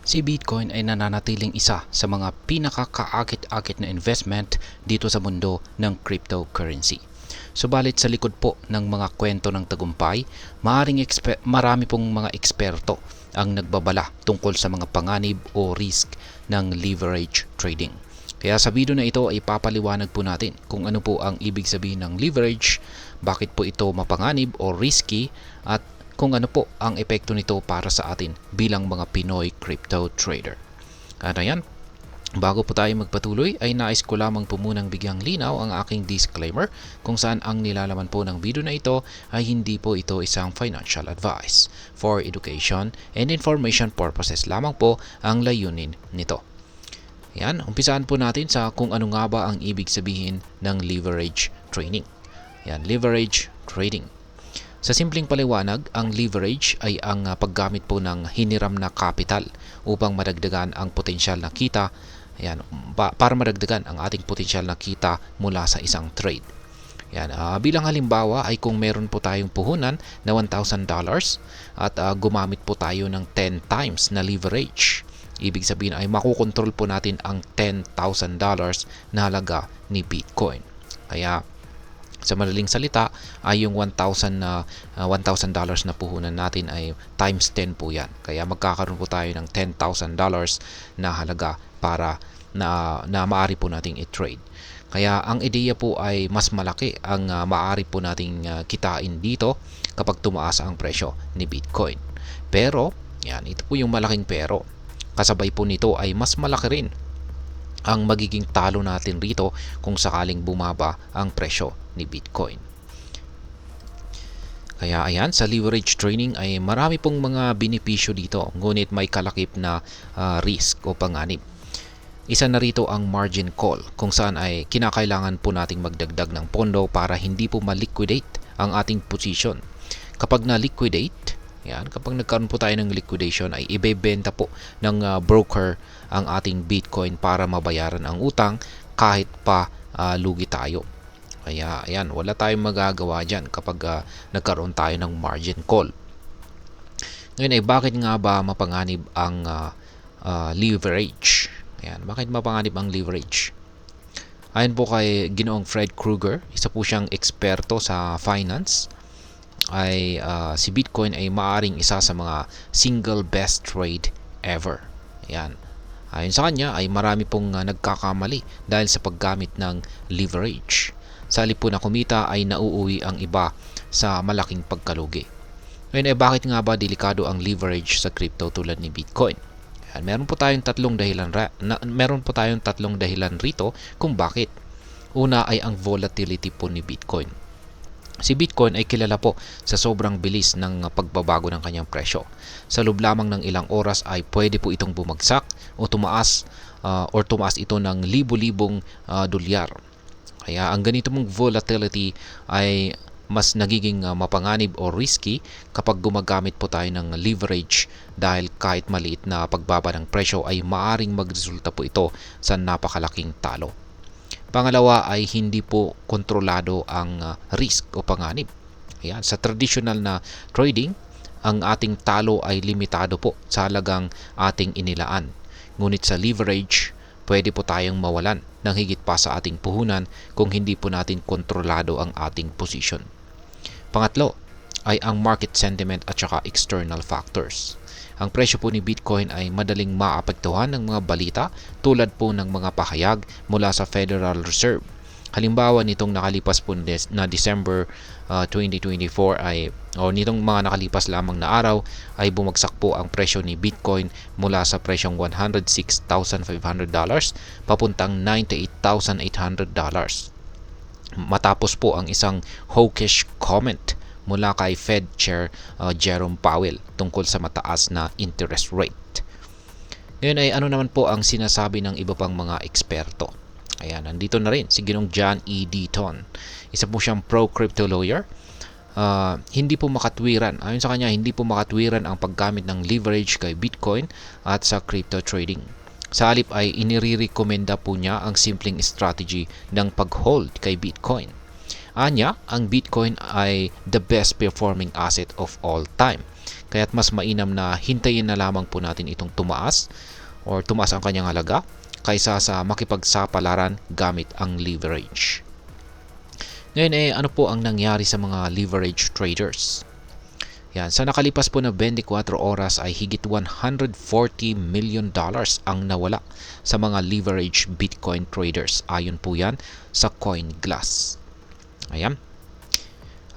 Si Bitcoin ay nananatiling isa sa mga pinakakaakit-akit na investment dito sa mundo ng cryptocurrency. Subalit sa likod po ng mga kwento ng tagumpay, marami pong mga eksperto ang nagbabala tungkol sa mga panganib o risk ng leverage trading. Kaya sa video na ito ay papaliwanag po natin kung ano po ang ibig sabihin ng leverage, bakit po ito mapanganib o risky, at kung ano po ang epekto nito para sa atin bilang mga Pinoy crypto trader. At ayan, bago po tayo magpatuloy ay nais ko lamang po munang bigyang linaw ang aking disclaimer kung saan ang nilalaman po ng video na ito ay hindi po ito isang financial advice. For education and information purposes lamang po ang layunin nito. Yan, umpisaan po natin sa kung ano nga ba ang ibig sabihin ng leverage trading. Yan, leverage trading. Sa simpleng paliwanag, ang leverage ay ang paggamit po ng hiniram na capital upang madagdagan ang potensyal na kita, ayan, para madagdagan ang ating potensyal na kita mula sa isang trade. Yan, bilang halimbawa ay kung meron po tayong puhunan na $1,000 at gumamit po tayo ng 10 times na leverage. Ibig sabihin ay makukontrol po natin ang $10,000 na halaga ni Bitcoin. Kaya sa madaling salita ay yung $1,000 na puhunan natin ay times 10 po yan. Kaya magkakaroon po tayo ng $10,000 na halaga para na maaari po nating i-trade. Kaya ang ideya po ay mas malaki ang maaari po nating kitain dito kapag tumaas ang presyo ni Bitcoin. Pero, yan, ito po yung malaking pero. Kasabay po nito ay mas malaki rin ang magiging talo natin rito kung sakaling bumaba ang presyo ni Bitcoin. Kaya ayan, sa leverage trading ay marami pong mga benepisyo dito, ngunit may kalakip na risk o panganib. Isa na rito ang margin call, kung saan ay kinakailangan po nating magdagdag ng pondo para hindi po ma-liquidate ang ating position. Kapag na-liquidate, yan, kapag nagkaroon po tayo ng liquidation ay ibebenta po ng broker ang ating Bitcoin para mabayaran ang utang kahit pa lugi tayo. Kaya ayan, wala tayong magagawa dyan kapag nagkaroon tayo ng margin call. Ngayon ay bakit nga ba mapanganib ang leverage? Ayan, bakit mapanganib ang leverage? Ayon po kay Ginoong Fred Krueger, isa po siyang eksperto sa finance, ay si Bitcoin ay maaring isa sa mga single best trade ever. Ayan. Ayon sa kanya ay marami pong nagkakamali dahil sa paggamit ng leverage. Sa halip po na kumita ay nauuwi ang iba sa malaking pagkalugi. Ngayon ay bakit nga ba delikado ang leverage sa crypto tulad ni Bitcoin? Ayan, meron po tayong tatlong dahilan rito kung bakit. Una ay ang volatility po ni Bitcoin. Si Bitcoin ay kilala po sa sobrang bilis ng pagbabago ng kanyang presyo. Sa loob lamang ng ilang oras ay pwede po itong bumagsak o tumaas ito ng libo-libong dolyar. Kaya ang ganito mong volatility ay mas nagiging mapanganib o risky kapag gumagamit po tayo ng leverage dahil kahit maliit na pagbaba ng presyo ay maaring magresulta po ito sa napakalaking talo. Pangalawa ay hindi po kontrolado ang risk o panganib. Ayan, sa traditional na trading, ang ating talo ay limitado po sa halagang ating inilaan. Ngunit sa leverage, pwede po tayong mawalan ng higit pa sa ating puhunan kung hindi po natin kontrolado ang ating position. Pangatlo ay ang market sentiment at saka external factors. Ang presyo po ni Bitcoin ay madaling maapektuhan ng mga balita tulad po ng mga pahayag mula sa Federal Reserve. Halimbawa nitong nakalipas po na December 2024 nitong mga nakalipas lamang na araw ay bumagsak po ang presyo ni Bitcoin mula sa presyong $106,500 papuntang $98,800. Matapos po ang isang hawkish comment mula kay Fed Chair Jerome Powell tungkol sa mataas na interest rate. Ngayon ay ano naman po ang sinasabi ng iba pang mga eksperto? Ayan, nandito na rin si Ginong John E. Deaton. Isa po siyang pro-crypto lawyer. Hindi po makatwiran. Ayon sa kanya, hindi po makatwiran ang paggamit ng leverage kay Bitcoin at sa crypto trading. Sa halip ay inirirekomenda po niya ang simpleng strategy ng pag-hold kay Bitcoin. Anya, ang Bitcoin ay the best performing asset of all time. Kaya't mas mainam na hintayin na lamang po natin itong tumaas ang kanyang halaga kaysa sa makipagsapalaran gamit ang leverage. Ngayon ano po ang nangyari sa mga leverage traders? Yan, sa nakalipas po na 24 oras ay higit $140 million ang nawala sa mga leverage Bitcoin traders. Ayon po yan sa CoinGlass. Ayan.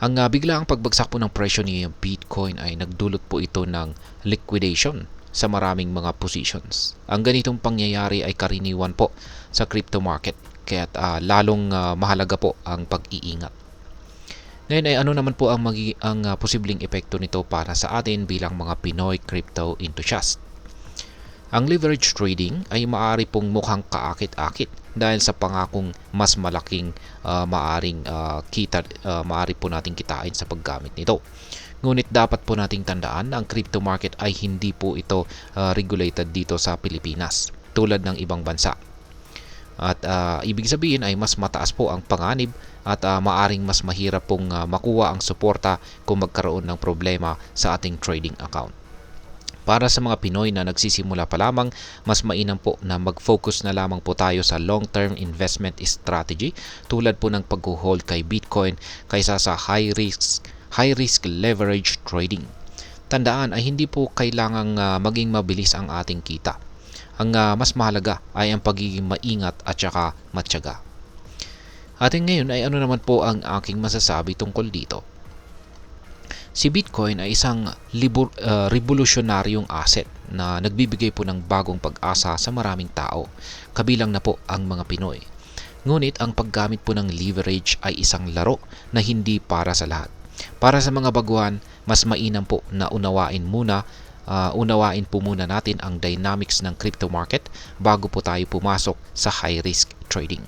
Ang biglaang pagbagsak po ng presyo ni Bitcoin ay nagdulot po ito ng liquidation sa maraming mga positions. Ang ganitong pangyayari ay karaniwan po sa crypto market, kaya lalong mahalaga po ang pag-iingat. Ngayon ano naman po ang posibleng epekto nito para sa atin bilang mga Pinoy crypto enthusiast? Ang leverage trading ay maaari pong mukhang kaakit-akit dahil sa pangakong mas malaking maaari po nating kitain sa paggamit nito. Ngunit dapat po nating tandaan na ang crypto market ay hindi po ito regulated dito sa Pilipinas tulad ng ibang bansa. At ibig sabihin ay mas mataas po ang panganib at maaring mas mahirap pong makuha ang suporta kung magkaroon ng problema sa ating trading account. Para sa mga Pinoy na nagsisimula pa lamang, mas mainam po na mag-focus na lamang po tayo sa long-term investment strategy tulad po ng pag-hold kay Bitcoin kaysa sa high-risk leverage trading. Tandaan ay hindi po kailangang maging mabilis ang ating kita. Ang mas mahalaga ay ang pagiging maingat at saka matyaga. At ngayon ay ano naman po ang aking masasabi tungkol dito. Si Bitcoin ay isang revolusyonaryong asset na nagbibigay po ng bagong pag-asa sa maraming tao, kabilang na po ang mga Pinoy. Ngunit ang paggamit po ng leverage ay isang laro na hindi para sa lahat. Para sa mga baguhan, mas mainam po na unawain po muna natin ang dynamics ng crypto market bago po tayo pumasok sa high-risk trading.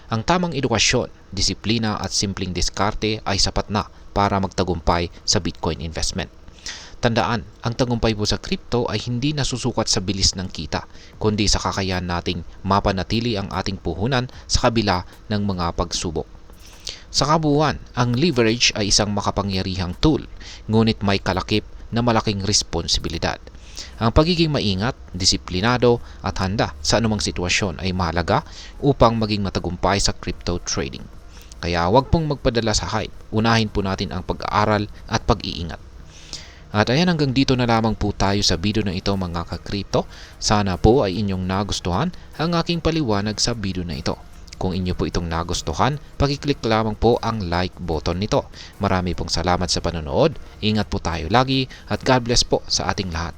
Ang tamang edukasyon, disiplina at simpleng diskarte ay sapat na para magtagumpay sa Bitcoin investment. Tandaan, ang tagumpay po sa crypto ay hindi nasusukat sa bilis ng kita, kundi sa kakayahan nating mapanatili ang ating puhunan sa kabila ng mga pagsubok. Sa kabuuan, ang leverage ay isang makapangyarihang tool, ngunit may kalakip na malaking responsibilidad. Ang pagiging maingat, disiplinado at handa sa anumang sitwasyon ay mahalaga upang maging matagumpay sa crypto trading. Kaya huwag pong magpadala sa hype. Unahin po natin ang pag-aaral at pag-iingat. At ayan, hanggang dito na lamang po tayo sa video na ito mga ka-crypto. Sana po ay inyong nagustuhan ang aking paliwanag sa video na ito. Kung inyo po itong nagustuhan, pakiclick lamang po ang like button nito. Marami pong salamat sa panonood. Ingat po tayo lagi at God bless po sa ating lahat.